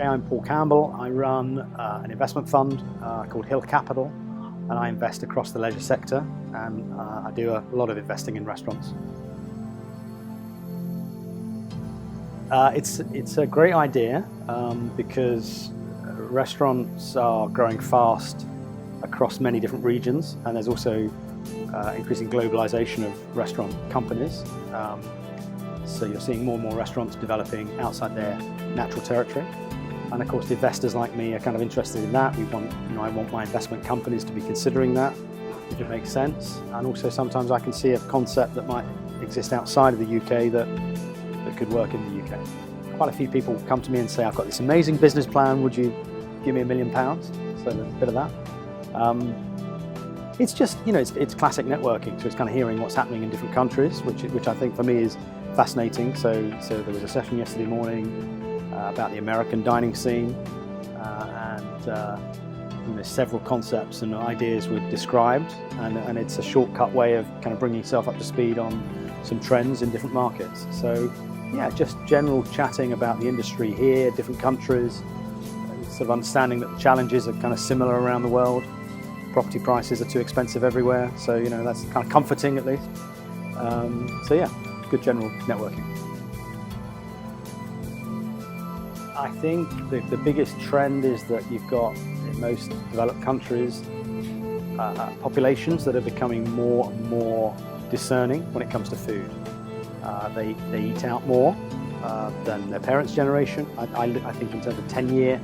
Hey, I'm Paul Campbell. I run an investment fund called Hill Capital, and I invest across the leisure sector, and I do a lot of investing in restaurants. It's a great idea because restaurants are growing fast across many different regions, and there's also increasing globalization of restaurant companies. So you're seeing more and more restaurants developing outside their natural territory. And of course, the investors like me are kind of interested in that. I want my investment companies to be considering that, if it makes sense. And also sometimes I can see a concept that might exist outside of the UK that could work in the UK. Quite a few people come to me and say, I've got this amazing business plan, would you give me £1 million? So there's a bit of that. It's just, it's classic networking. So it's kind of hearing what's happening in different countries, which I think for me is fascinating. So there was a session yesterday morning about the American dining scene, and several concepts and ideas were described, and it's a shortcut way of kind of bringing yourself up to speed on some trends in different markets. So yeah, just general chatting about the industry here, different countries, sort of understanding that the challenges are kind of similar around the world. Property prices are too expensive everywhere, so that's kind of comforting at least. So yeah, good general networking. I think the biggest trend is that you've got, in most developed countries, populations that are becoming more and more discerning when it comes to food. They eat out more than their parents' generation. I think in terms of 10-year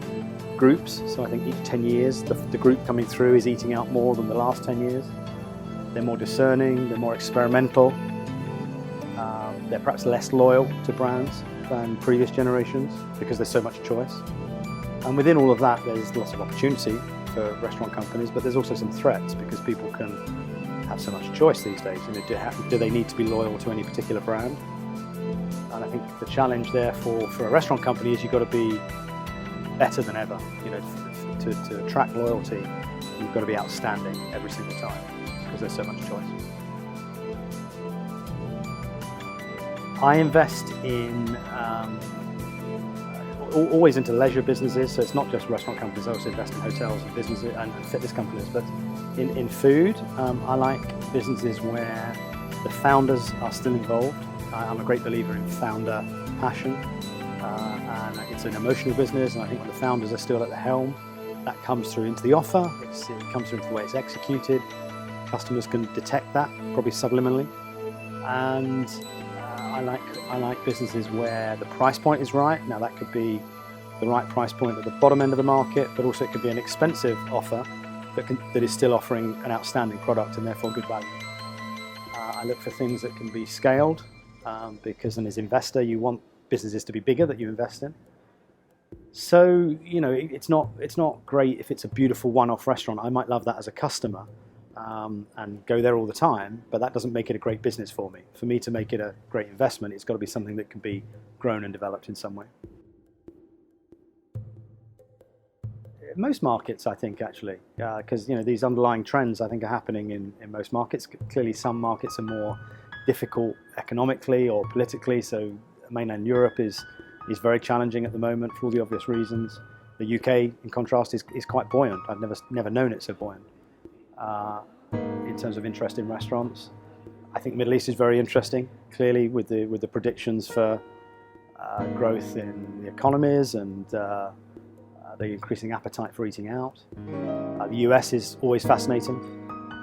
groups, so I think each 10 years the group coming through is eating out more than the last 10 years. They're more discerning, they're more experimental, they're perhaps less loyal to brands than previous generations because there's so much choice. And within all of that, there's lots of opportunity for restaurant companies, but there's also some threats because people can have so much choice these days. Do they need to be loyal to any particular brand? And I think the challenge there for a restaurant company is you've got to be better than ever. To attract loyalty, you've got to be outstanding every single time because there's so much choice. I invest in always into leisure businesses, so it's not just restaurant companies. I also invest in hotels and businesses and fitness companies. But in food, I like businesses where the founders are still involved. I'm a great believer in founder passion, and it's an emotional business. And I think when the founders are still at the helm, that comes through into the offer. It comes through into the way it's executed. Customers can detect that, probably subliminally, and I like businesses where the price point is right. Now that could be the right price point at the bottom end of the market, but also it could be an expensive offer that is still offering an outstanding product and therefore good value. I look for things that can be scaled because as an investor you want businesses to be bigger that you invest in. So it's not great if it's a beautiful one-off restaurant. I might love that as a customer. And go there all the time, but that doesn't make it a great business for me. For me to make it a great investment, it's got to be something that can be grown and developed in some way. Most markets, I think, actually, because these underlying trends, I think, are happening in most markets. Clearly, some markets are more difficult economically or politically. So mainland Europe is very challenging at the moment for all the obvious reasons. The UK, in contrast, is quite buoyant. I've never known it so buoyant. In terms of interest in restaurants, I think Middle East is very interesting. Clearly, with the predictions for growth in the economies and the increasing appetite for eating out. The US is always fascinating,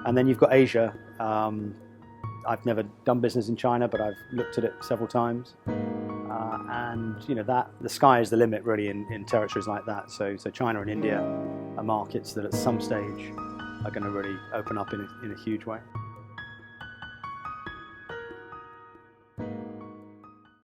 and then you've got Asia. I've never done business in China, but I've looked at it several times, and that the sky is the limit really in territories like that. So China and India are markets that at some stage are going to really open up in a huge way.